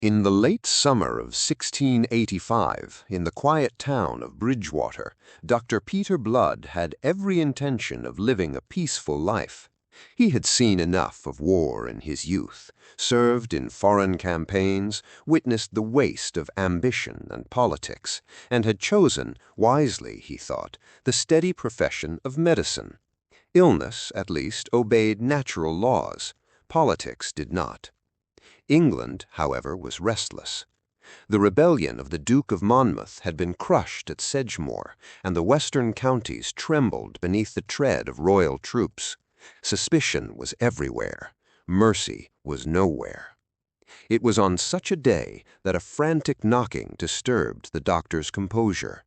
In the late summer of 1685, in the quiet town of Bridgewater, Dr. Peter Blood had every intention of living a peaceful life. He had seen enough of war in his youth, served in foreign campaigns, witnessed the waste of ambition and politics, and had chosen, wisely, he thought, the steady profession of medicine. Illness, at least, obeyed natural laws. Politics did not. England, however, was restless. The rebellion of the Duke of Monmouth had been crushed at Sedgemoor, and the western counties trembled beneath the tread of royal troops. Suspicion was everywhere. Mercy was nowhere. It was on such a day that a frantic knocking disturbed the doctor's composure.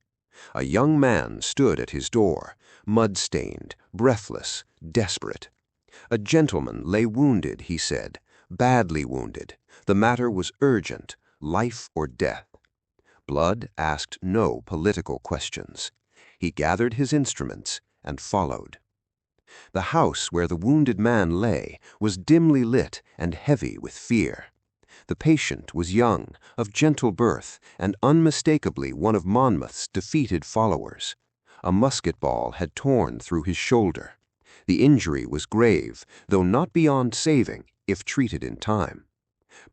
A young man stood at his door, mud-stained, breathless, desperate. A gentleman lay wounded, he said, badly wounded. The matter was urgent, life or death. Blood asked no political questions. He gathered his instruments and followed. The house where the wounded man lay was dimly lit and heavy with fear. The patient was young, of gentle birth, and unmistakably one of Monmouth's defeated followers. A musket ball had torn through his shoulder. The injury was grave, though not beyond saving, if treated in time.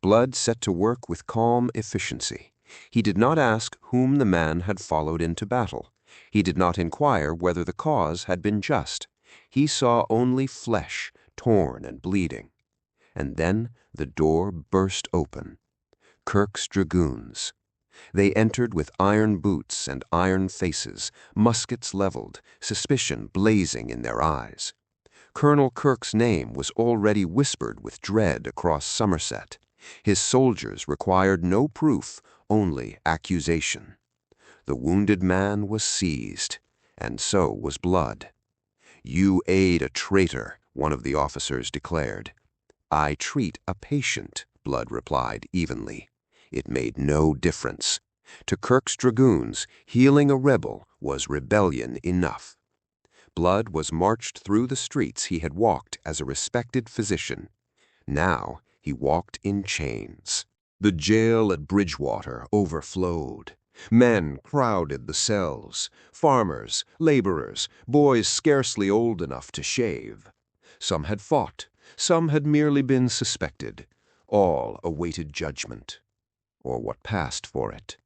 Blood set to work with calm efficiency. He did not ask whom the man had followed into battle. He did not inquire whether the cause had been just. He saw only flesh, torn and bleeding. And then the door burst open. Kirke's dragoons. They entered with iron boots and iron faces, muskets leveled, suspicion blazing in their eyes. Colonel Kirke's name was already whispered with dread across Somerset. His soldiers required no proof, only accusation. The wounded man was seized, and so was Blood. "You aid a traitor," one of the officers declared. "I treat a patient," Blood replied evenly. It made no difference. To Kirke's dragoons, healing a rebel was rebellion enough. Blood was marched through the streets he had walked as a respected physician. Now he walked in chains. The jail at Bridgewater overflowed. Men crowded the cells, farmers, laborers, boys scarcely old enough to shave. Some had fought, some had merely been suspected. All awaited judgment, or what passed for it.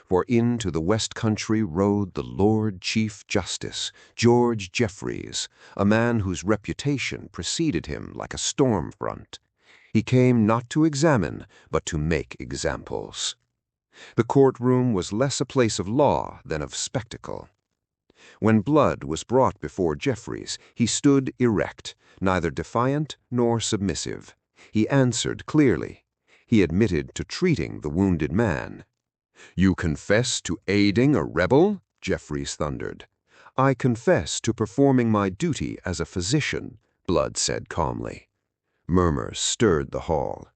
For into the West Country rode the Lord Chief Justice, George Jeffreys, a man whose reputation preceded him like a storm front. He came not to examine, but to make examples. The courtroom was less a place of law than of spectacle. When Blood was brought before Jeffreys, he stood erect, neither defiant nor submissive. He answered clearly. He admitted to treating the wounded man. "You confess to aiding a rebel?" Jeffreys thundered. "I confess to performing my duty as a physician," Blood said calmly. Murmurs stirred the hall.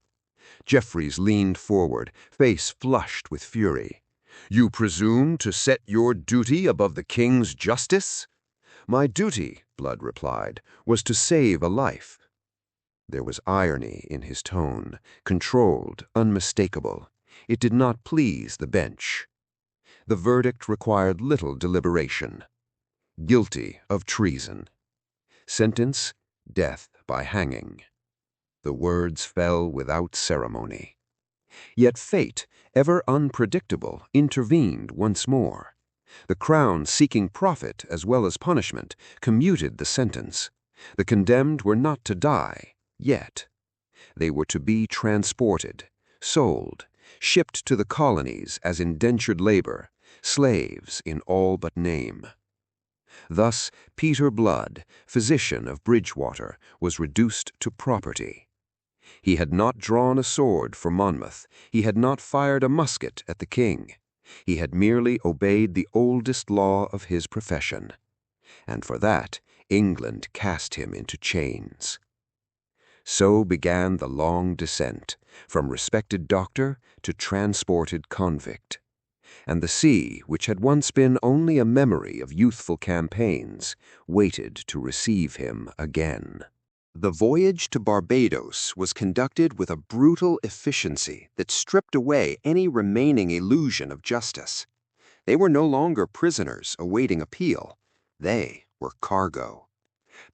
Jeffreys leaned forward, face flushed with fury. "You presume to set your duty above the king's justice?" "My duty," Blood replied, "was to save a life." There was irony in his tone, controlled, unmistakable. It did not please the bench. The verdict required little deliberation. Guilty of treason. Sentence, death by hanging. The words fell without ceremony. Yet fate, ever unpredictable, intervened once more. The Crown, seeking profit as well as punishment, commuted the sentence. The condemned were not to die, yet. They were to be transported, sold, shipped to the colonies as indentured labor, slaves in all but name. Thus Peter Blood, physician of Bridgewater, was reduced to property. He had not drawn a sword for Monmouth. He had not fired a musket at the king. He had merely obeyed the oldest law of his profession. And for that, England cast him into chains. So began the long descent, from respected doctor to transported convict. And the sea, which had once been only a memory of youthful campaigns, waited to receive him again. The voyage to Barbados was conducted with a brutal efficiency that stripped away any remaining illusion of justice. They were no longer prisoners awaiting appeal. They were cargo.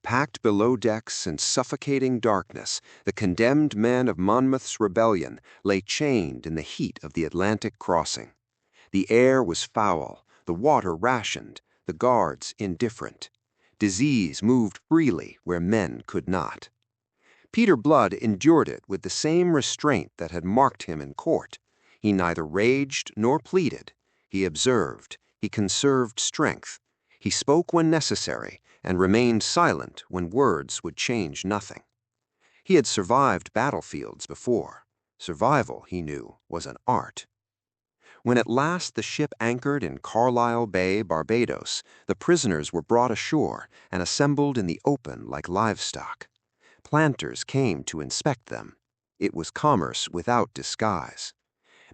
Packed below decks in suffocating darkness, the condemned men of Monmouth's rebellion lay chained in the heat of the Atlantic crossing. The air was foul, the water rationed, the guards indifferent. Disease moved freely where men could not. Peter Blood endured it with the same restraint that had marked him in court. He neither raged nor pleaded. He observed. He conserved strength. He spoke when necessary and remained silent when words would change nothing. He had survived battlefields before. Survival, he knew, was an art. When at last the ship anchored in Carlisle Bay, Barbados, the prisoners were brought ashore and assembled in the open like livestock. Planters came to inspect them. It was commerce without disguise.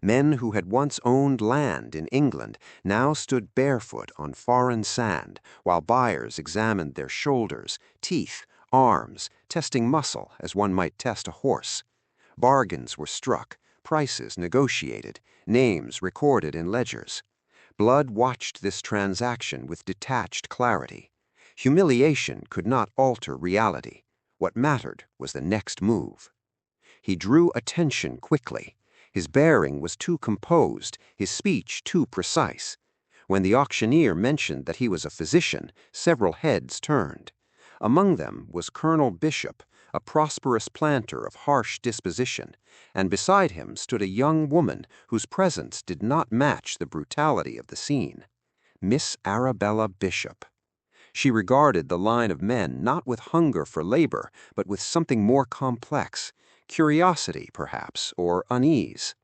Men who had once owned land in England now stood barefoot on foreign sand, while buyers examined their shoulders, teeth, arms, testing muscle as one might test a horse. Bargains were struck, prices negotiated, names recorded in ledgers. Blood watched this transaction with detached clarity. Humiliation could not alter reality. What mattered was the next move. He drew attention quickly. His bearing was too composed, his speech too precise. When the auctioneer mentioned that he was a physician, several heads turned. Among them was Colonel Bishop, a prosperous planter of harsh disposition, and beside him stood a young woman whose presence did not match the brutality of the scene. Miss Arabella Bishop. She regarded the line of men not with hunger for labor, but with something more complex, curiosity, perhaps, or unease.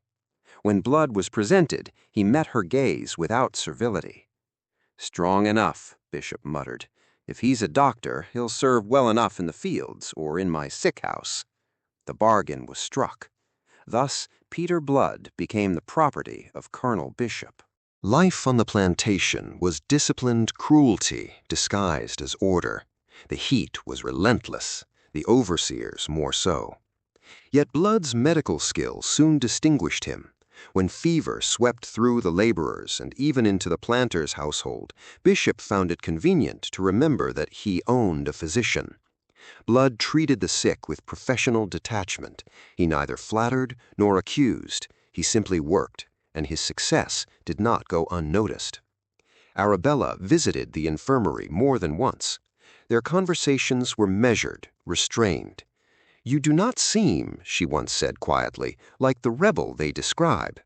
When Blood was presented, he met her gaze without servility. "Strong enough," Bishop muttered. "If he's a doctor, he'll serve well enough in the fields or in my sick house." The bargain was struck. Thus, Peter Blood became the property of Colonel Bishop. Life on the plantation was disciplined cruelty disguised as order. The heat was relentless, the overseers more so. Yet Blood's medical skill soon distinguished him. When fever swept through the laborers and even into the planter's household, Bishop found it convenient to remember that he owned a physician. Blood treated the sick with professional detachment. He neither flattered nor accused. He simply worked, and his success did not go unnoticed. Arabella visited the infirmary more than once. Their conversations were measured, restrained. "You do not seem," she once said quietly, "like the rebel they describe."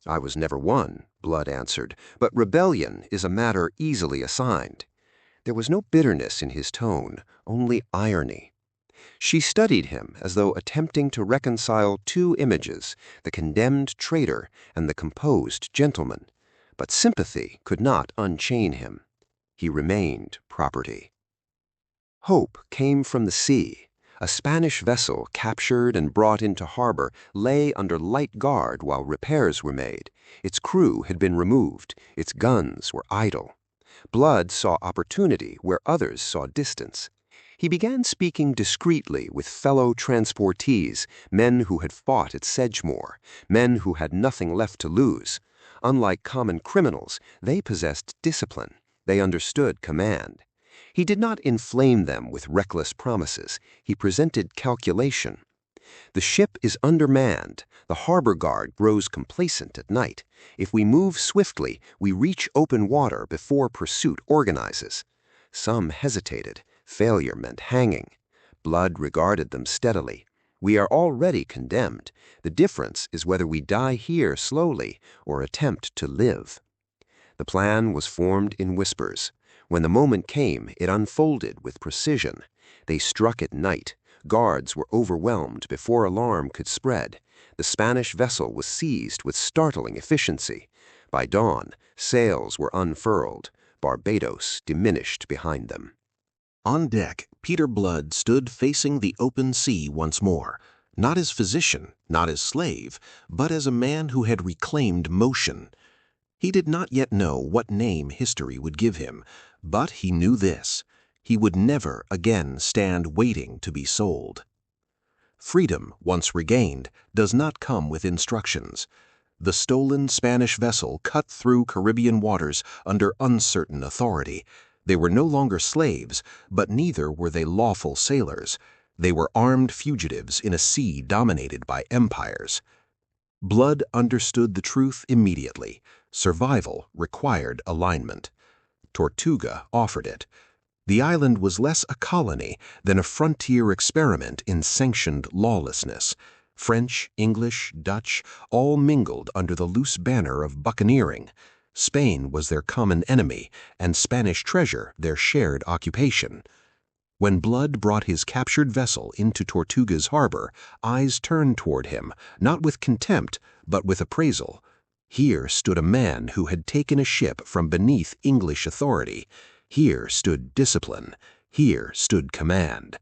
"I was never one," Blood answered, "but rebellion is a matter easily assigned." There was no bitterness in his tone, only irony. She studied him as though attempting to reconcile two images, the condemned traitor and the composed gentleman. But sympathy could not unchain him. He remained property. Hope came from the sea. A Spanish vessel captured and brought into harbor lay under light guard while repairs were made. Its crew had been removed. Its guns were idle. Blood saw opportunity where others saw distance. He began speaking discreetly with fellow transportees, men who had fought at Sedgemoor, men who had nothing left to lose. Unlike common criminals, they possessed discipline. They understood command. He did not inflame them with reckless promises. He presented calculation. The ship is undermanned. The harbor guard grows complacent at night. If we move swiftly, we reach open water before pursuit organizes. Some hesitated. Failure meant hanging. Blood regarded them steadily. "We are already condemned. The difference is whether we die here slowly or attempt to live." The plan was formed in whispers. When the moment came, it unfolded with precision. They struck at night. Guards were overwhelmed before alarm could spread. The Spanish vessel was seized with startling efficiency. By dawn, sails were unfurled. Barbados diminished behind them. On deck, Peter Blood stood facing the open sea once more, not as physician, not as slave, but as a man who had reclaimed motion. He did not yet know what name history would give him, but he knew this: He would never again stand waiting to be sold. Freedom, once regained, does not come with instructions. The stolen Spanish vessel cut through Caribbean waters under uncertain authority. They were no longer slaves, but neither were they lawful sailors. They were armed fugitives in a sea dominated by empires. Blood understood the truth immediately. Survival required alignment. Tortuga offered it. The island was less a colony than a frontier experiment in sanctioned lawlessness. French, English, Dutch, all mingled under the loose banner of buccaneering. Spain was their common enemy, and Spanish treasure their shared occupation. When Blood brought his captured vessel into Tortuga's harbor, eyes turned toward him, not with contempt, but with appraisal. Here stood a man who had taken a ship from beneath English authority. Here stood discipline. Here stood command.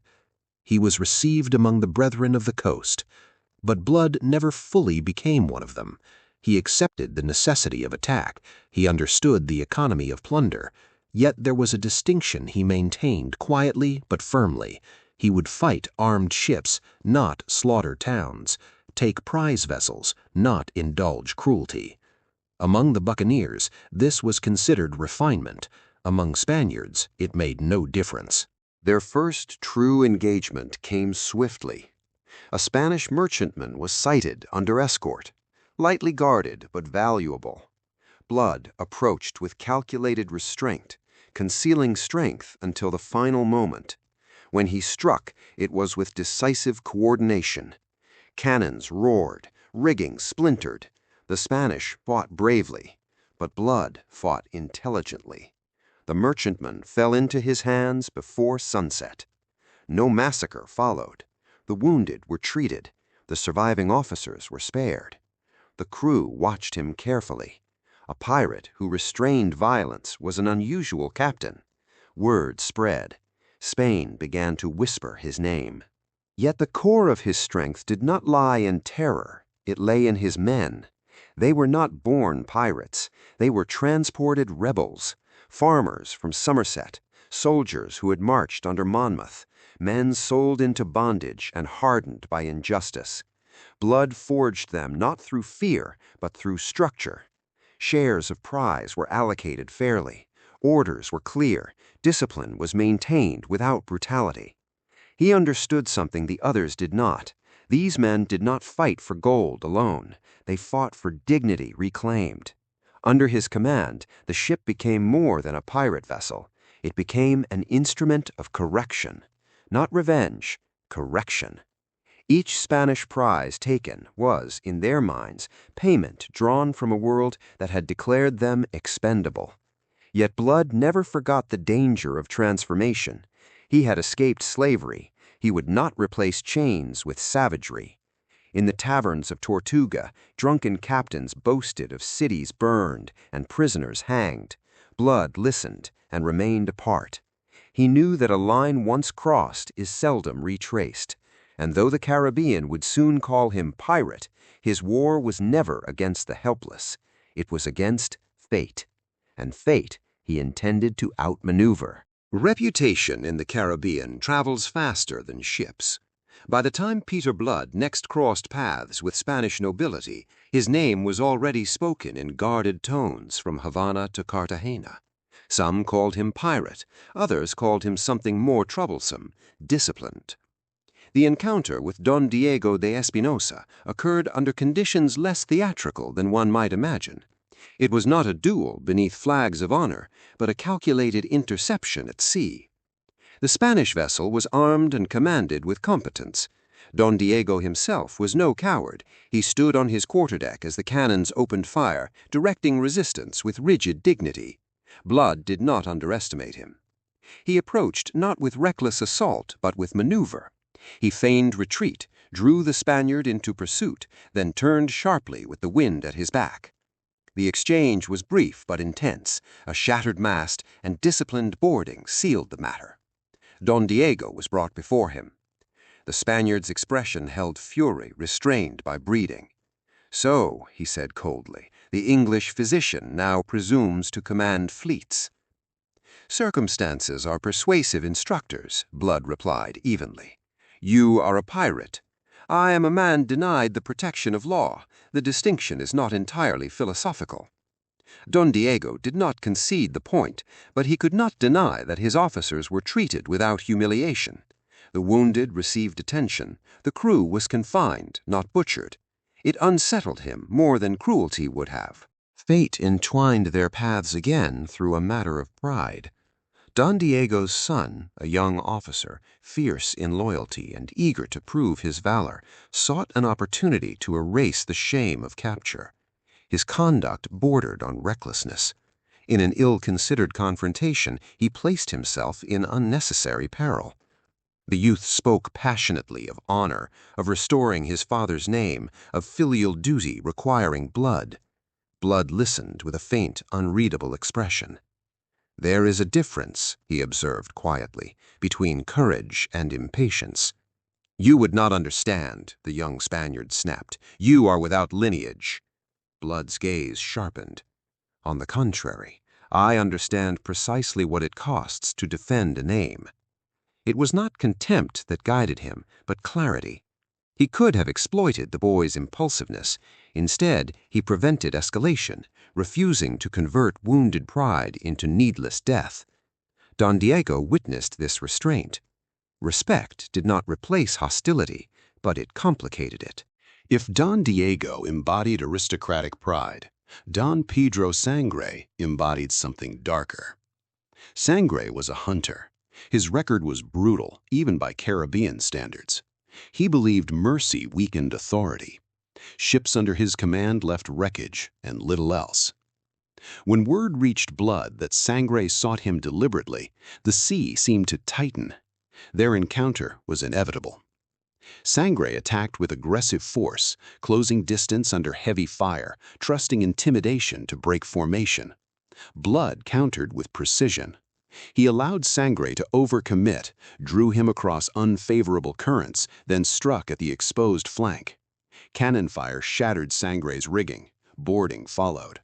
He was received among the brethren of the coast. But Blood never fully became one of them. He accepted the necessity of attack. He understood the economy of plunder. Yet there was a distinction he maintained quietly but firmly. He would fight armed ships, not slaughter towns, take prize vessels, not indulge cruelty. Among the buccaneers, this was considered refinement. Among Spaniards, it made no difference. Their first true engagement came swiftly. A Spanish merchantman was sighted under escort, lightly guarded but valuable. Blood approached with calculated restraint, concealing strength until the final moment. When he struck, it was with decisive coordination. Cannons roared, rigging splintered. The Spanish fought bravely, but Blood fought intelligently. The merchantman fell into his hands before sunset. No massacre followed. The wounded were treated. The surviving officers were spared. The crew watched him carefully. A pirate who restrained violence was an unusual captain. Word spread. Spain began to whisper his name. Yet the core of his strength did not lie in terror. It lay in his men. They were not born pirates. They were transported rebels. Farmers from Somerset, soldiers who had marched under Monmouth, men sold into bondage and hardened by injustice. Blood forged them not through fear, but through structure. Shares of prize were allocated fairly. Orders were clear. Discipline was maintained without brutality. He understood something the others did not. These men did not fight for gold alone. They fought for dignity reclaimed. Under his command, the ship became more than a pirate vessel. It became an instrument of correction. Not revenge, correction. Each Spanish prize taken was, in their minds, payment drawn from a world that had declared them expendable. Yet Blood never forgot the danger of transformation. He had escaped slavery. He would not replace chains with savagery. In the taverns of Tortuga, drunken captains boasted of cities burned and prisoners hanged. Blood listened and remained apart. He knew that a line once crossed is seldom retraced. And though the Caribbean would soon call him pirate, his war was never against the helpless. It was against fate. And fate he intended to outmaneuver. Reputation in the Caribbean travels faster than ships. By the time Peter Blood next crossed paths with Spanish nobility, his name was already spoken in guarded tones from Havana to Cartagena. Some called him pirate, others called him something more troublesome, disciplined. The encounter with Don Diego de Espinosa occurred under conditions less theatrical than one might imagine. It was not a duel beneath flags of honor, but a calculated interception at sea. The Spanish vessel was armed and commanded with competence. Don Diego himself was no coward. He stood on his quarterdeck as the cannons opened fire, directing resistance with rigid dignity. Blood did not underestimate him. He approached not with reckless assault, but with maneuver. He feigned retreat, drew the Spaniard into pursuit, then turned sharply with the wind at his back. The exchange was brief but intense. A shattered mast and disciplined boarding sealed the matter. Don Diego was brought before him. The Spaniard's expression held fury restrained by breeding. "So," he said coldly, "the English physician now presumes to command fleets." "Circumstances are persuasive instructors," Blood replied evenly. "You are a pirate. I am a man denied the protection of law. The distinction is not entirely philosophical." Don Diego did not concede the point, but he could not deny that his officers were treated without humiliation. The wounded received attention. The crew was confined, not butchered. It unsettled him more than cruelty would have. Fate entwined their paths again through a matter of pride. Don Diego's son, a young officer, fierce in loyalty and eager to prove his valor, sought an opportunity to erase the shame of capture. His conduct bordered on recklessness. In an ill-considered confrontation, he placed himself in unnecessary peril. The youth spoke passionately of honor, of restoring his father's name, of filial duty requiring blood. Blood listened with a faint, unreadable expression. "There is a difference," he observed quietly, "between courage and impatience." "You would not understand," the young Spaniard snapped. "You are without lineage." Blood's gaze sharpened. "On the contrary, I understand precisely what it costs to defend a name." It was not contempt that guided him, but clarity. He could have exploited the boy's impulsiveness. Instead, he prevented escalation, refusing to convert wounded pride into needless death. Don Diego witnessed this restraint. Respect did not replace hostility, but it complicated it. If Don Diego embodied aristocratic pride, Don Pedro Sangre embodied something darker. Sangre was a hunter. His record was brutal, even by Caribbean standards. He believed mercy weakened authority. Ships under his command left wreckage and little else. When word reached Blood that Sangre sought him deliberately, the sea seemed to tighten. Their encounter was inevitable. Sangre attacked with aggressive force, closing distance under heavy fire, trusting intimidation to break formation. Blood countered with precision. He allowed Sangre to overcommit, drew him across unfavorable currents, then struck at the exposed flank. Cannon fire shattered Sangre's rigging. Boarding followed.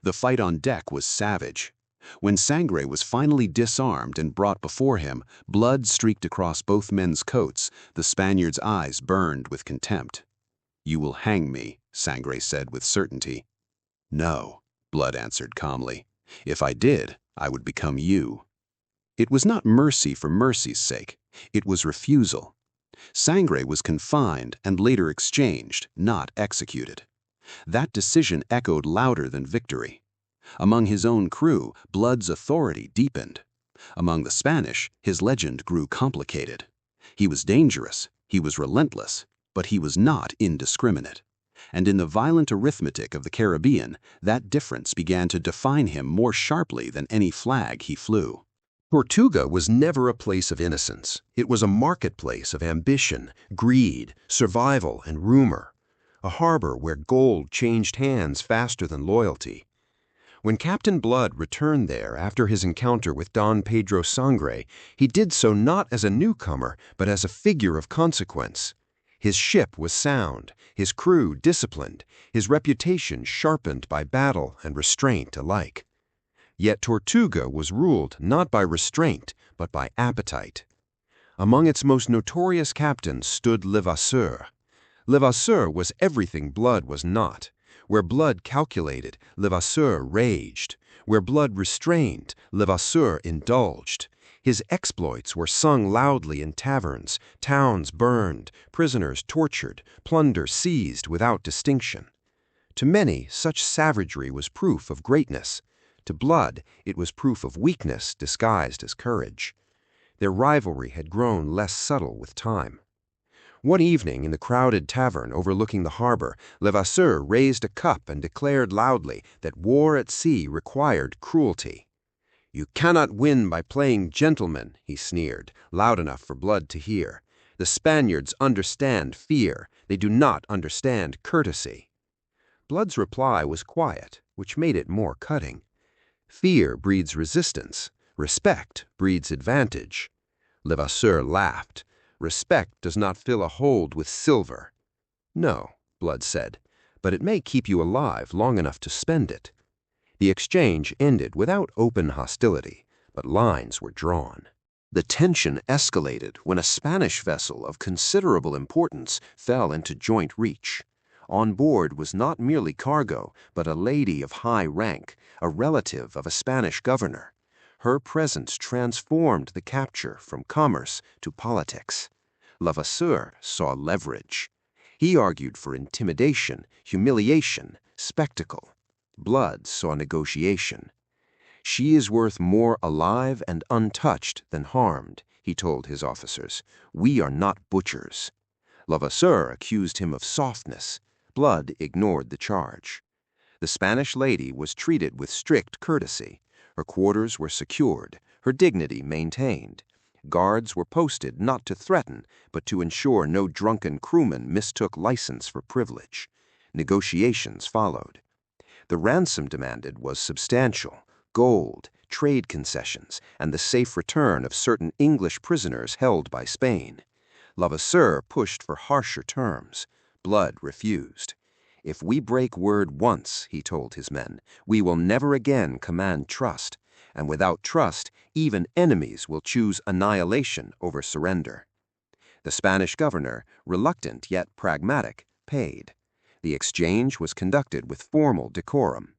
The fight on deck was savage. When Sangre was finally disarmed and brought before him, blood streaked across both men's coats. The Spaniard's eyes burned with contempt. "You will hang me," Sangre said with certainty. "No," Blood answered calmly. "If I did, I would become you." It was not mercy for mercy's sake. It was refusal. Sangre was confined and later exchanged, not executed. That decision echoed louder than victory. Among his own crew, Blood's authority deepened. Among the Spanish, his legend grew complicated. He was dangerous, he was relentless, but he was not indiscriminate. And in the violent arithmetic of the Caribbean, that difference began to define him more sharply than any flag he flew. Tortuga was never a place of innocence. It was a marketplace of ambition, greed, survival, and rumor. A harbor where gold changed hands faster than loyalty. When Captain Blood returned there after his encounter with Don Pedro Sangre, he did so not as a newcomer, but as a figure of consequence. His ship was sound, his crew disciplined, his reputation sharpened by battle and restraint alike. Yet Tortuga was ruled not by restraint, but by appetite. Among its most notorious captains stood Levasseur. Levasseur was everything Blood was not. Where Blood calculated, Levasseur raged. Where Blood restrained, Levasseur indulged. His exploits were sung loudly in taverns, towns burned, prisoners tortured, plunder seized without distinction. To many, such savagery was proof of greatness. To Blood, it was proof of weakness disguised as courage. Their rivalry had grown less subtle with time. One evening in the crowded tavern overlooking the harbor, Levasseur raised a cup and declared loudly that war at sea required cruelty. "You cannot win by playing gentleman," he sneered, loud enough for Blood to hear. "The Spaniards understand fear. They do not understand courtesy." Blood's reply was quiet, which made it more cutting. Fear breeds resistance. Respect breeds advantage. Levasseur laughed. "Respect does not fill a hold with silver." "No," Blood said, "but it may keep you alive long enough to spend it." The exchange ended without open hostility, but lines were drawn. The tension escalated when a Spanish vessel of considerable importance fell into joint reach. On board was not merely cargo, but a lady of high rank, a relative of a Spanish governor. Her presence transformed the capture from commerce to politics. Levasseur saw leverage. He argued for intimidation, humiliation, spectacle. Blood saw negotiation. "She is worth more alive and untouched than harmed," he told his officers. "We are not butchers." Levasseur accused him of softness. Blood ignored the charge. The Spanish lady was treated with strict courtesy. Her quarters were secured, her dignity maintained. Guards were posted not to threaten, but to ensure no drunken crewman mistook license for privilege. Negotiations followed. The ransom demanded was substantial: gold, trade concessions, and the safe return of certain English prisoners held by Spain. Levasseur pushed for harsher terms. Blood refused. "If we break word once," he told his men, "we will never again command trust, and without trust, even enemies will choose annihilation over surrender." The Spanish governor, reluctant yet pragmatic, paid. The exchange was conducted with formal decorum.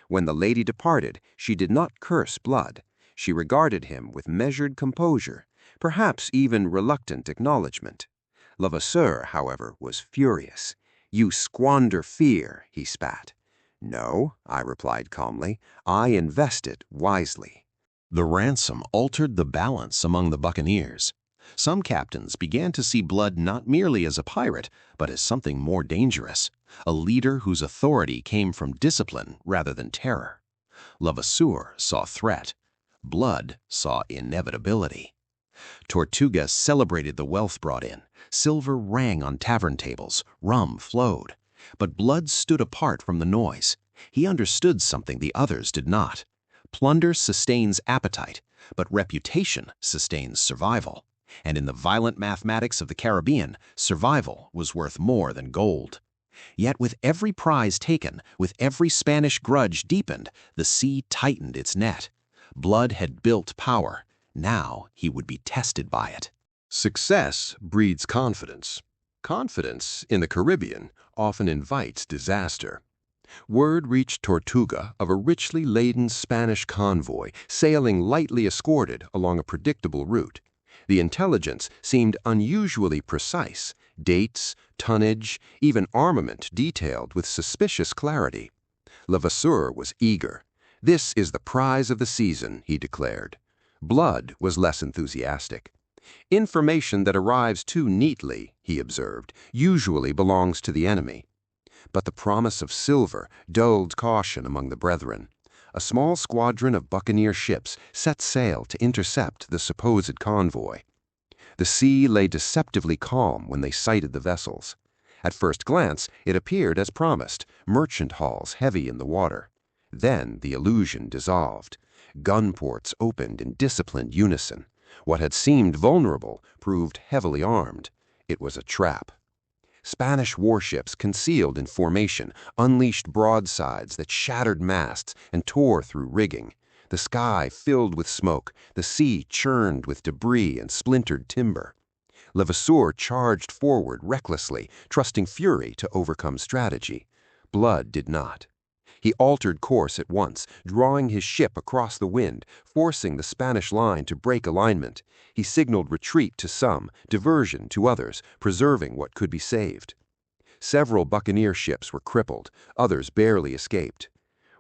When the lady departed, she did not curse Blood. She regarded him with measured composure, perhaps even reluctant acknowledgment. Levasseur, however, was furious. "You squander fear," he spat. "No," I replied calmly, "I invest it wisely." The ransom altered the balance among the buccaneers. Some captains began to see Blood not merely as a pirate, but as something more dangerous, a leader whose authority came from discipline rather than terror. Levasseur saw threat. Blood saw inevitability. Tortuga celebrated the wealth brought in. Silver rang on tavern tables. Rum flowed. But Blood stood apart from the noise. He understood something the others did not. Plunder sustains appetite, but reputation sustains survival. And in the violent mathematics of the Caribbean, survival was worth more than gold. Yet with every prize taken, with every Spanish grudge deepened, the sea tightened its net. Blood had built power. Now he would be tested by it. Success breeds confidence. Confidence in the Caribbean often invites disaster. Word reached Tortuga of a richly laden Spanish convoy sailing lightly escorted along a predictable route. The intelligence seemed unusually precise: dates, tonnage, even armament detailed with suspicious clarity. Levasseur was eager. "This is the prize of the season," he declared. Blood was less enthusiastic. "Information that arrives too neatly," he observed, "usually belongs to the enemy." But the promise of silver dulled caution among the brethren. A small squadron of buccaneer ships set sail to intercept the supposed convoy. The sea lay deceptively calm when they sighted the vessels. At first glance, it appeared as promised, merchant hulls heavy in the water. Then the illusion dissolved. Gun ports opened in disciplined unison. What had seemed vulnerable proved heavily armed. It was a trap. Spanish warships concealed in formation unleashed broadsides that shattered masts and tore through rigging. The sky filled with smoke, the sea churned with debris and splintered timber. Levasseur charged forward recklessly, trusting fury to overcome strategy. Blood did not. He altered course at once, drawing his ship across the wind, forcing the Spanish line to break alignment. He signaled retreat to some, diversion to others, preserving what could be saved. Several buccaneer ships were crippled, others barely escaped.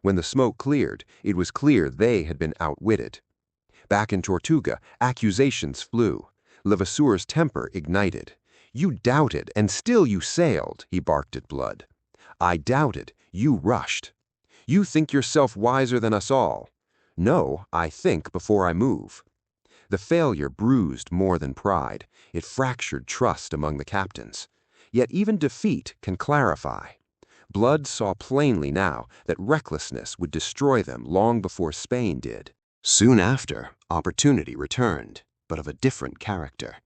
When the smoke cleared, it was clear they had been outwitted. Back in Tortuga, accusations flew. Levasseur's temper ignited. "You doubted, and still you sailed," he barked at Blood. "I doubted, you rushed. You think yourself wiser than us all. No, I think before I move." The failure bruised more than pride. It fractured trust among the captains. Yet even defeat can clarify. Blood saw plainly now that recklessness would destroy them long before Spain did. Soon after, opportunity returned, but of a different character.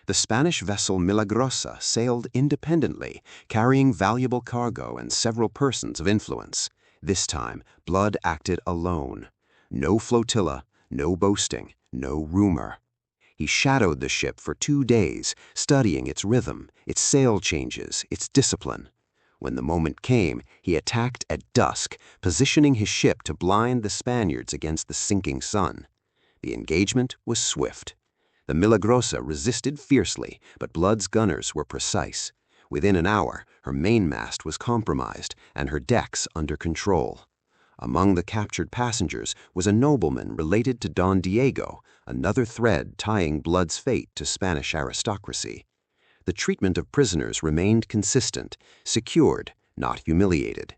The Spanish vessel Milagrosa sailed independently, carrying valuable cargo and several persons of influence. This time, Blood acted alone. No flotilla, No boasting, no rumor. He shadowed the ship for 2 days, studying its rhythm, its sail changes, its discipline. When the moment came, he attacked at dusk, positioning his ship to blind the Spaniards against the sinking sun. The engagement was swift. The Milagrosa resisted fiercely, but Blood's gunners were precise. Within an hour, her mainmast was compromised and her decks under control. Among the captured passengers was a nobleman related to Don Diego, another thread tying Blood's fate to Spanish aristocracy. The treatment of prisoners remained consistent, secured, not humiliated.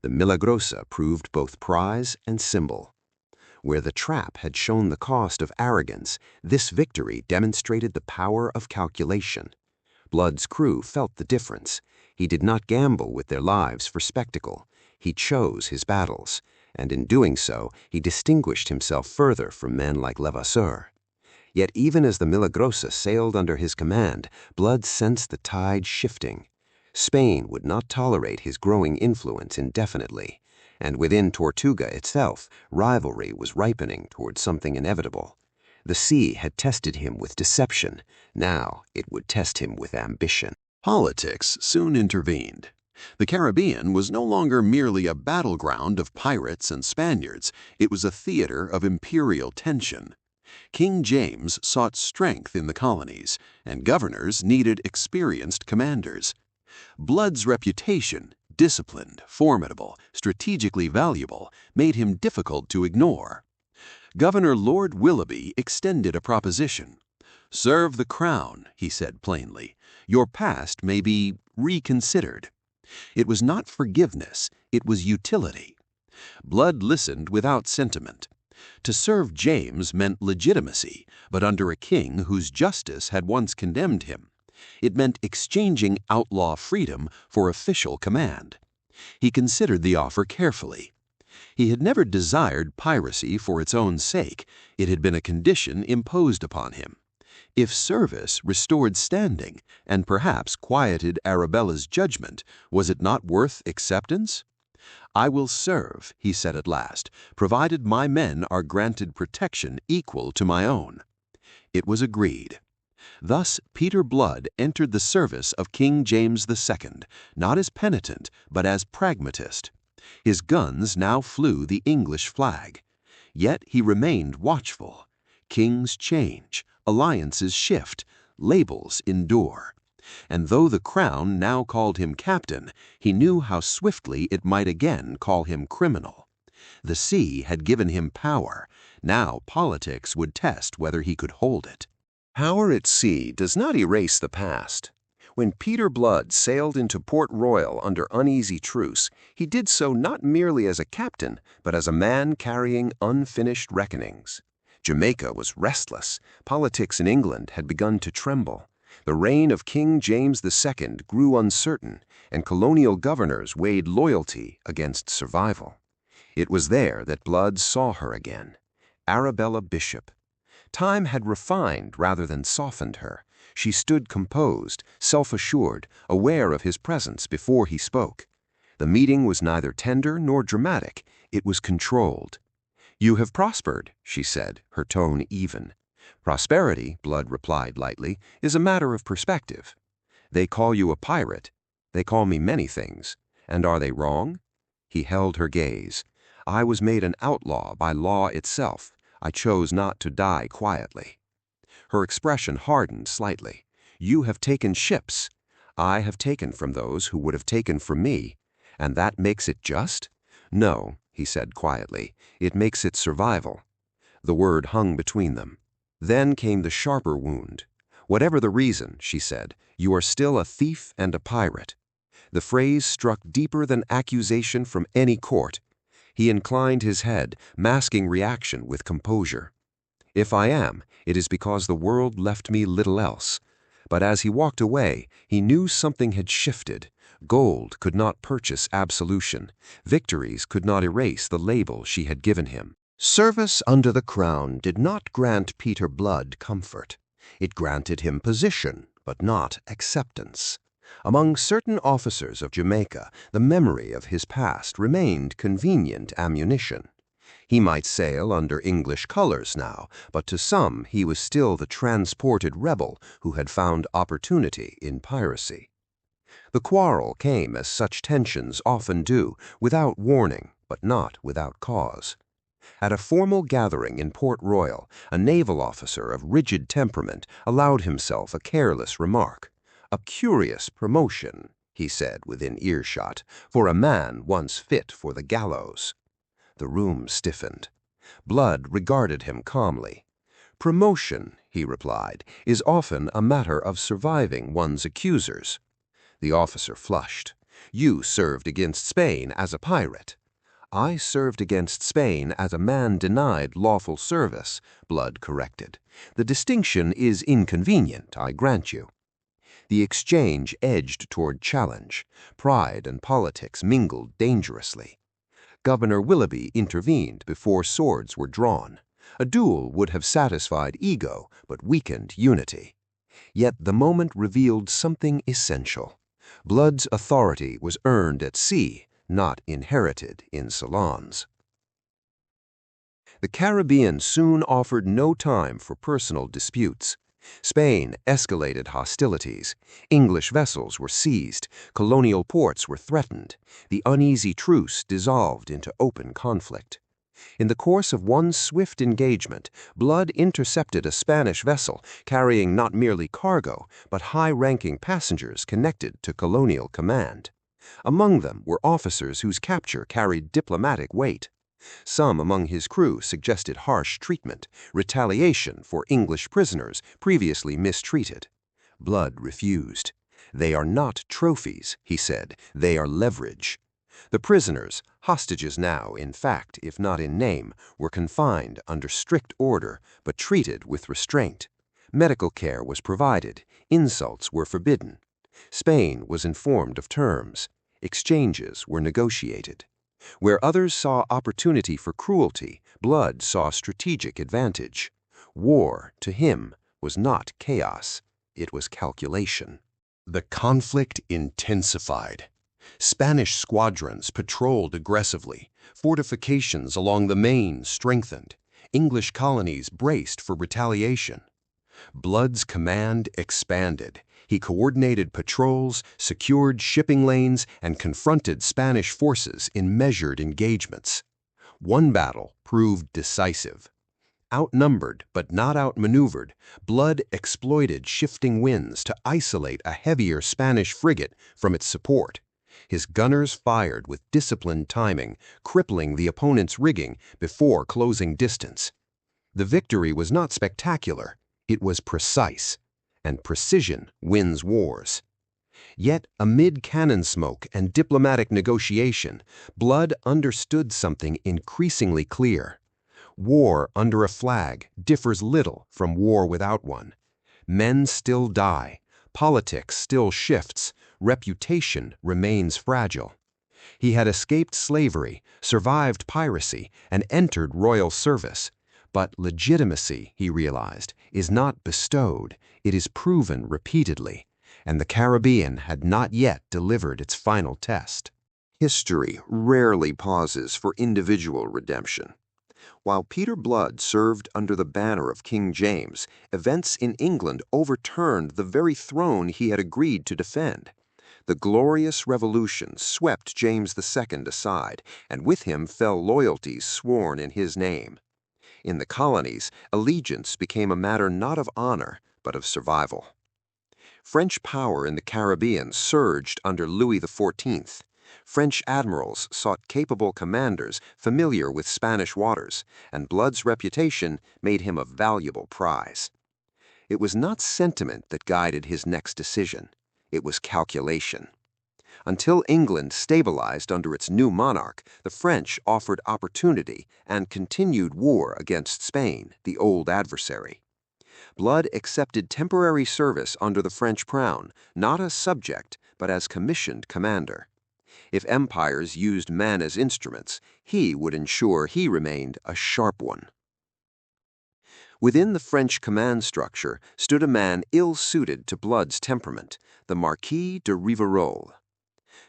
The Milagrosa proved both prize and symbol. Where the trap had shown the cost of arrogance, this victory demonstrated the power of calculation. Blood's crew felt the difference. He did not gamble with their lives for spectacle. He chose his battles, and in doing so, he distinguished himself further from men like Levasseur. Yet even as the Milagrosa sailed under his command, Blood sensed the tide shifting. Spain would not tolerate his growing influence indefinitely, and within Tortuga itself, rivalry was ripening toward something inevitable. The sea had tested him with deception. Now it would test him with ambition. Politics soon intervened. The Caribbean was no longer merely a battleground of pirates and Spaniards. It was a theater of imperial tension. King James sought strength in the colonies, and governors needed experienced commanders. Blood's reputation, disciplined, formidable, strategically valuable, made him difficult to ignore. Governor Lord Willoughby extended a proposition. "Serve the crown," he said plainly. "Your past may be reconsidered." It was not forgiveness, it was utility. Blood listened without sentiment. To serve James meant legitimacy, but under a king whose justice had once condemned him. It meant exchanging outlaw freedom for official command. He considered the offer carefully. He had never desired piracy for its own sake. It had been a condition imposed upon him. If service restored standing and perhaps quieted Arabella's judgment, was it not worth acceptance? "I will serve," he said at last, "provided my men are granted protection equal to my own." It was agreed. Thus Peter Blood entered the service of King James II, not as penitent, but as pragmatist. His guns now flew the English flag. Yet he remained watchful. Kings change, alliances shift, labels endure. And though the crown now called him captain, he knew how swiftly it might again call him criminal. The sea had given him power. Now politics would test whether he could hold it. Power at sea does not erase the past. When Peter Blood sailed into Port Royal under uneasy truce, he did so not merely as a captain, but as a man carrying unfinished reckonings. Jamaica was restless. Politics in England had begun to tremble. The reign of King James II grew uncertain, and colonial governors weighed loyalty against survival. It was there that Blood saw her again, Arabella Bishop. Time had refined rather than softened her. She stood composed, self-assured, aware of his presence before he spoke. The meeting was neither tender nor dramatic. It was controlled. "You have prospered," she said, her tone even. "Prosperity," Blood replied lightly, "is a matter of perspective. They call you a pirate. They call me many things. And are they wrong?" He held her gaze. "I was made an outlaw by law itself. I chose not to die quietly." Her expression hardened slightly. "You have taken ships. I have taken from those who would have taken from me. And that makes it just?" "No," he said quietly. "It makes it survival." The word hung between them. Then came the sharper wound. "Whatever the reason," she said, "you are still a thief and a pirate." The phrase struck deeper than accusation from any court. He inclined his head, masking reaction with composure. "If I am, it is because the world left me little else." But as he walked away, he knew something had shifted. Gold could not purchase absolution. Victories could not erase the label she had given him. Service under the crown did not grant Peter Blood comfort. It granted him position, but not acceptance. Among certain officers of Jamaica, the memory of his past remained convenient ammunition. He might sail under English colors now, but to some he was still the transported rebel who had found opportunity in piracy. The quarrel came, as such tensions often do, without warning, but not without cause. At a formal gathering in Port Royal, a naval officer of rigid temperament allowed himself a careless remark. "A curious promotion," he said within earshot, "for a man once fit for the gallows." The room stiffened. Blood regarded him calmly. "Promotion," he replied, "is often a matter of surviving one's accusers." The officer flushed. "You served against Spain as a pirate." "I served against Spain as a man denied lawful service," Blood corrected. "The distinction is inconvenient, I grant you." The exchange edged toward challenge. Pride and politics mingled dangerously. Governor Willoughby intervened before swords were drawn. A duel would have satisfied ego, but weakened unity. Yet the moment revealed something essential. Blood's authority was earned at sea, not inherited in salons. The Caribbean soon offered no time for personal disputes. Spain escalated hostilities. English vessels were seized. Colonial ports were threatened. The uneasy truce dissolved into open conflict. In the course of one swift engagement, Blood intercepted a Spanish vessel carrying not merely cargo, but high-ranking passengers connected to colonial command. Among them were officers whose capture carried diplomatic weight. Some among his crew suggested harsh treatment, retaliation for English prisoners previously mistreated. Blood refused. "They are not trophies," he said, "they are leverage." The prisoners, hostages now in fact if not in name, were confined under strict order but treated with restraint. Medical care was provided. Insults were forbidden. Spain was informed of terms. Exchanges were negotiated. Where others saw opportunity for cruelty, Blood saw strategic advantage. War, to him, was not chaos. It was calculation. The conflict intensified. Spanish squadrons patrolled aggressively. Fortifications along the Main strengthened. English colonies braced for retaliation. Blood's command expanded. He coordinated patrols, secured shipping lanes, and confronted Spanish forces in measured engagements. One battle proved decisive. Outnumbered but not outmaneuvered, Blood exploited shifting winds to isolate a heavier Spanish frigate from its support. His gunners fired with disciplined timing, crippling the opponent's rigging before closing distance. The victory was not spectacular. It was precise, and precision wins wars. Yet, amid cannon smoke and diplomatic negotiation, Blood understood something increasingly clear. War under a flag differs little from war without one. Men still die, politics still shifts, reputation remains fragile. He had escaped slavery, survived piracy, and entered royal service. But legitimacy, he realized, is not bestowed, it is proven repeatedly, and the Caribbean had not yet delivered its final test. History rarely pauses for individual redemption. While Peter Blood served under the banner of King James, events in England overturned the very throne he had agreed to defend. The Glorious Revolution swept James II aside, and with him fell loyalties sworn in his name. In the colonies, allegiance became a matter not of honor, but of survival. French power in the Caribbean surged under Louis XIV. French admirals sought capable commanders familiar with Spanish waters, and Blood's reputation made him a valuable prize. It was not sentiment that guided his next decision. It was calculation. Until England stabilized under its new monarch, the French offered opportunity and continued war against Spain, the old adversary. Blood accepted temporary service under the French crown, not as subject, but as commissioned commander. If empires used men as instruments, he would ensure he remained a sharp one. Within the French command structure stood a man ill-suited to Blood's temperament, the Marquis de Rivarol.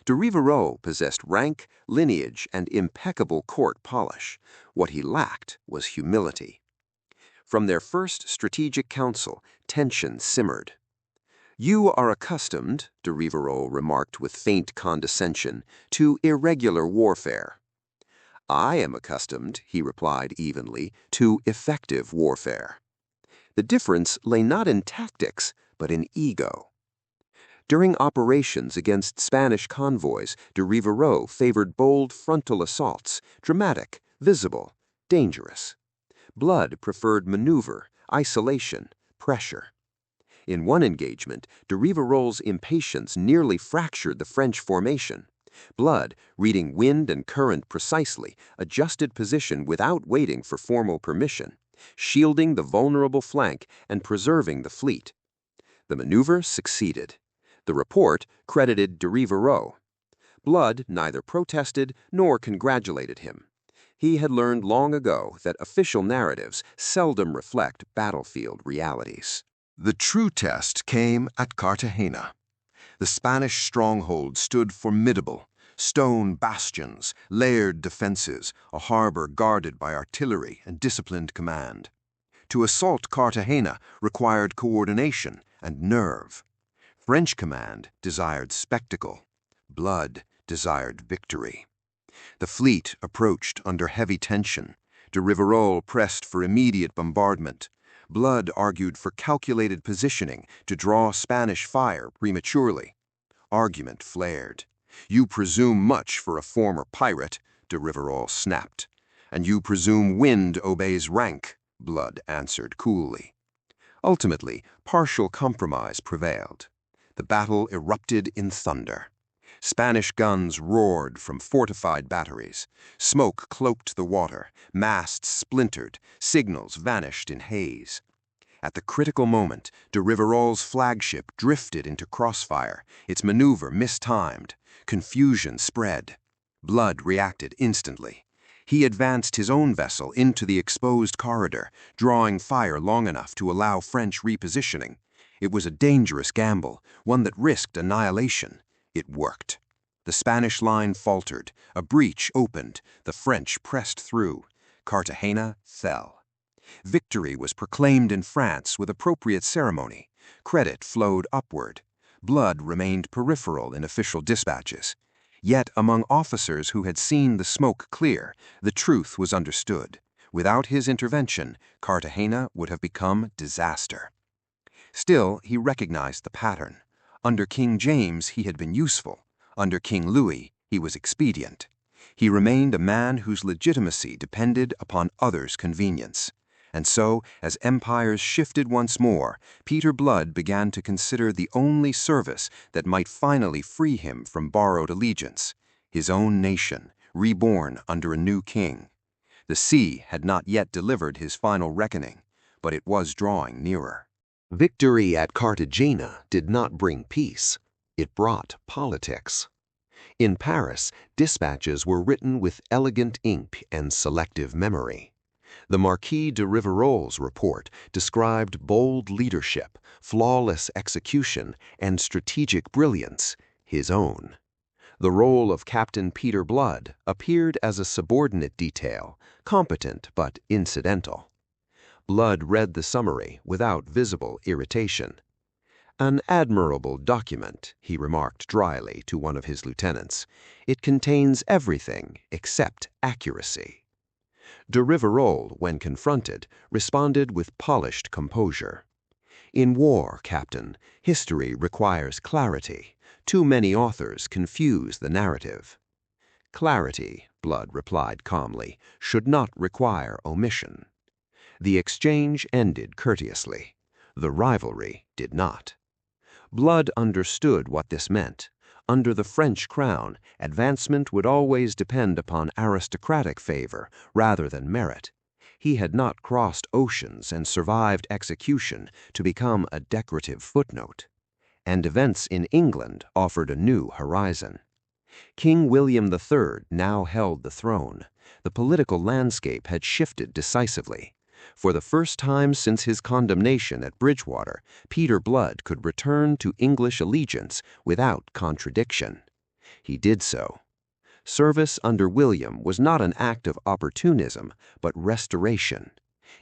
De Rivarol possessed rank, lineage, and impeccable court polish. What he lacked was humility. From their first strategic council, tension simmered. "You are accustomed," de Rivarol remarked with faint condescension, "to irregular warfare." "I am accustomed," he replied evenly, "to effective warfare." The difference lay not in tactics, but in ego. During operations against Spanish convoys, de Rivarol favored bold frontal assaults, dramatic, visible, dangerous. Blood preferred maneuver, isolation, pressure. In one engagement, de Rivarol's impatience nearly fractured the French formation. Blood, reading wind and current precisely, adjusted position without waiting for formal permission, shielding the vulnerable flank and preserving the fleet. The maneuver succeeded. The report credited de Rivarol. Blood neither protested nor congratulated him. He had learned long ago that official narratives seldom reflect battlefield realities. The true test came at Cartagena. The Spanish stronghold stood formidable, stone bastions, layered defenses, a harbor guarded by artillery and disciplined command. To assault Cartagena required coordination and nerve. French command desired spectacle. Blood desired victory. The fleet approached under heavy tension. De Rivarol pressed for immediate bombardment. Blood argued for calculated positioning to draw Spanish fire prematurely. Argument flared. "You presume much for a former pirate," de Rivarol snapped. "And you presume wind obeys rank," Blood answered coolly. Ultimately, partial compromise prevailed. The battle erupted in thunder. Spanish guns roared from fortified batteries. Smoke cloaked the water, masts splintered, signals vanished in haze. At the critical moment, de Rivarol's flagship drifted into crossfire, its maneuver mistimed. Confusion spread. Blood reacted instantly. He advanced his own vessel into the exposed corridor, drawing fire long enough to allow French repositioning. It was a dangerous gamble, one that risked annihilation. It worked. The Spanish line faltered. A breach opened. The French pressed through. Cartagena fell. Victory was proclaimed in France with appropriate ceremony. Credit flowed upward. Blood remained peripheral in official dispatches. Yet among officers who had seen the smoke clear, the truth was understood. Without his intervention, Cartagena would have become disaster. Still, he recognized the pattern. Under King James, he had been useful. Under King Louis, he was expedient. He remained a man whose legitimacy depended upon others' convenience. And so, as empires shifted once more, Peter Blood began to consider the only service that might finally free him from borrowed allegiance, his own nation, reborn under a new king. The sea had not yet delivered his final reckoning, but it was drawing nearer. Victory at Cartagena did not bring peace. It brought politics. In Paris, dispatches were written with elegant ink and selective memory. The Marquis de Rivarol's report described bold leadership, flawless execution, and strategic brilliance, his own. The role of Captain Peter Blood appeared as a subordinate detail, competent but incidental. Blood read the summary without visible irritation. "An admirable document," he remarked dryly to one of his lieutenants. "It contains everything except accuracy." De Rivarol, when confronted, responded with polished composure. "In war, Captain, history requires clarity. Too many authors confuse the narrative." "Clarity," Blood replied calmly, "should not require omission." The exchange ended courteously. The rivalry did not. Blood understood what this meant. Under the French crown, advancement would always depend upon aristocratic favor rather than merit. He had not crossed oceans and survived execution to become a decorative footnote. And events in England offered a new horizon. King William III now held the throne. The political landscape had shifted decisively. For the first time since his condemnation at Bridgewater, Peter Blood could return to English allegiance without contradiction. He did so. Service under William was not an act of opportunism, but restoration.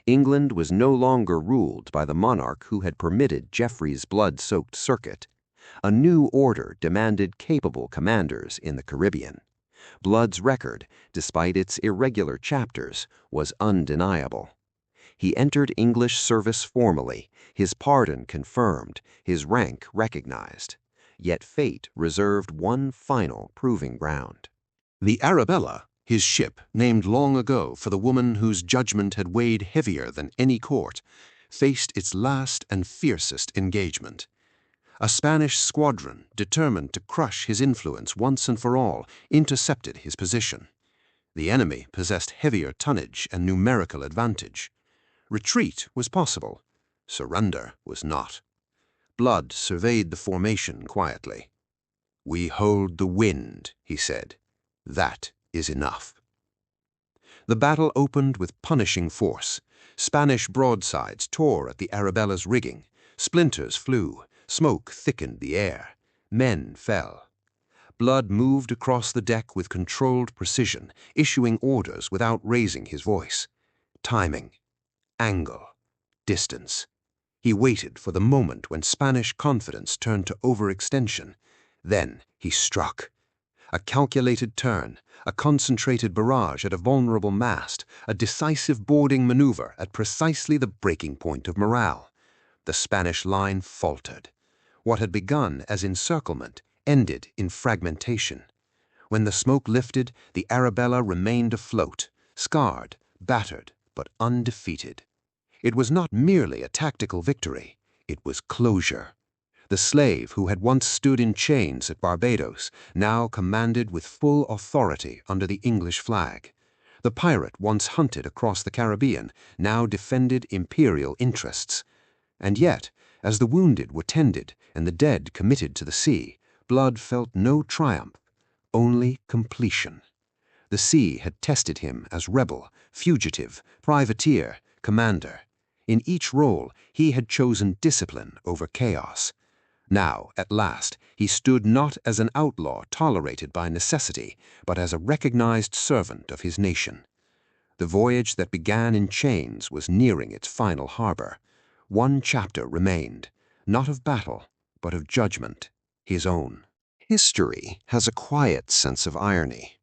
England was no longer ruled by the monarch who had permitted Geoffrey's blood-soaked circuit. A new order demanded capable commanders in the Caribbean. Blood's record, despite its irregular chapters, was undeniable. He entered English service formally, his pardon confirmed, his rank recognized. Yet fate reserved one final proving ground. The Arabella, his ship, named long ago for the woman whose judgment had weighed heavier than any court, faced its last and fiercest engagement. A Spanish squadron, determined to crush his influence once and for all, intercepted his position. The enemy possessed heavier tonnage and numerical advantage. Retreat was possible. Surrender was not. Blood surveyed the formation quietly. "We hold the wind," he said. "That is enough." The battle opened with punishing force. Spanish broadsides tore at the Arabella's rigging. Splinters flew. Smoke thickened the air. Men fell. Blood moved across the deck with controlled precision, issuing orders without raising his voice. Timing, angle, distance. He waited for the moment when Spanish confidence turned to overextension. Then he struck. A calculated turn, a concentrated barrage at a vulnerable mast, a decisive boarding maneuver at precisely the breaking point of morale. The Spanish line faltered. What had begun as encirclement ended in fragmentation. When the smoke lifted, the Arabella remained afloat, scarred, battered, but undefeated. It was not merely a tactical victory. It was closure. The slave who had once stood in chains at Barbados now commanded with full authority under the English flag. The pirate once hunted across the Caribbean now defended imperial interests. And yet, as the wounded were tended and the dead committed to the sea, Blood felt no triumph, only completion. The sea had tested him as rebel, fugitive, privateer, commander. In each role, he had chosen discipline over chaos. Now, at last, he stood not as an outlaw tolerated by necessity, but as a recognized servant of his nation. The voyage that began in chains was nearing its final harbor. One chapter remained, not of battle, but of judgment, his own. History has a quiet sense of irony.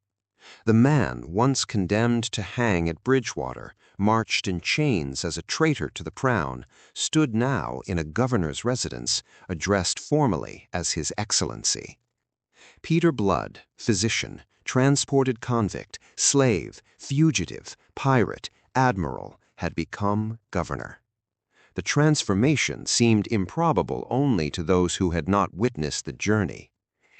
The man once condemned to hang at Bridgewater, marched in chains as a traitor to the crown, stood now in a governor's residence, addressed formally as His Excellency. Peter Blood, physician, transported convict, slave, fugitive, pirate, admiral, had become governor. The transformation seemed improbable only to those who had not witnessed the journey.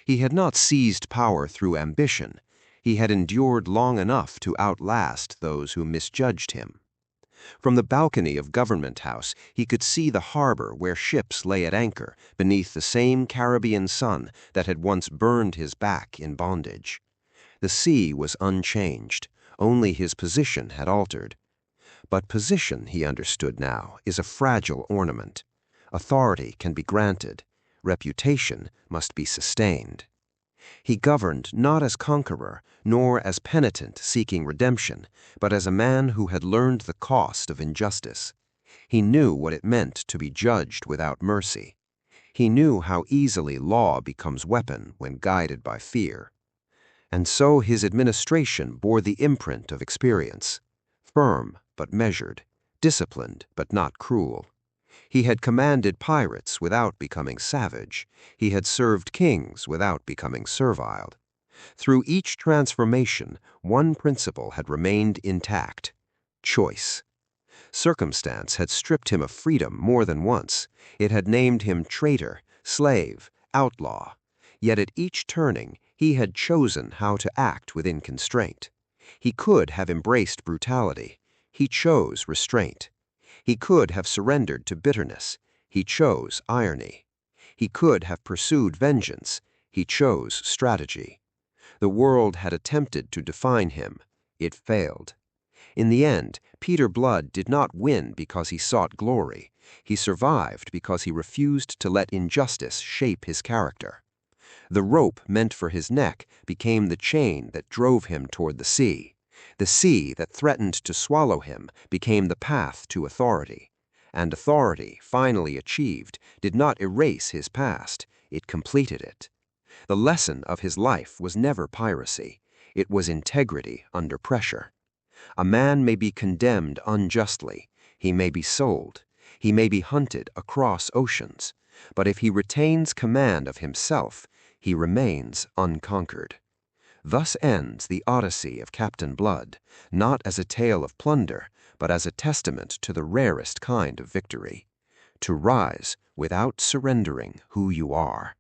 He had not seized power through ambition. He had endured long enough to outlast those who misjudged him. From the balcony of Government House, he could see the harbor where ships lay at anchor beneath the same Caribbean sun that had once burned his back in bondage. The sea was unchanged. Only his position had altered. But position, he understood now, is a fragile ornament. Authority can be granted. Reputation must be sustained. He governed not as conqueror, nor as penitent seeking redemption, but as a man who had learned the cost of injustice. He knew what it meant to be judged without mercy. He knew how easily law becomes weapon when guided by fear. And so his administration bore the imprint of experience. Firm but measured, disciplined but not cruel. He had commanded pirates without becoming savage. He had served kings without becoming servile. Through each transformation, one principle had remained intact: choice. Circumstance had stripped him of freedom more than once. It had named him traitor, slave, outlaw. Yet at each turning, he had chosen how to act within constraint. He could have embraced brutality. He chose restraint. He could have surrendered to bitterness. He chose irony. He could have pursued vengeance. He chose strategy. The world had attempted to define him. It failed. In the end, Peter Blood did not win because he sought glory. He survived because he refused to let injustice shape his character. The rope meant for his neck became the chain that drove him toward the sea. The sea that threatened to swallow him became the path to authority. And authority, finally achieved, did not erase his past, it completed it. The lesson of his life was never piracy. It was integrity under pressure. A man may be condemned unjustly. He may be sold. He may be hunted across oceans. But if he retains command of himself, he remains unconquered. Thus ends the Odyssey of Captain Blood, not as a tale of plunder, but as a testament to the rarest kind of victory: to rise without surrendering who you are.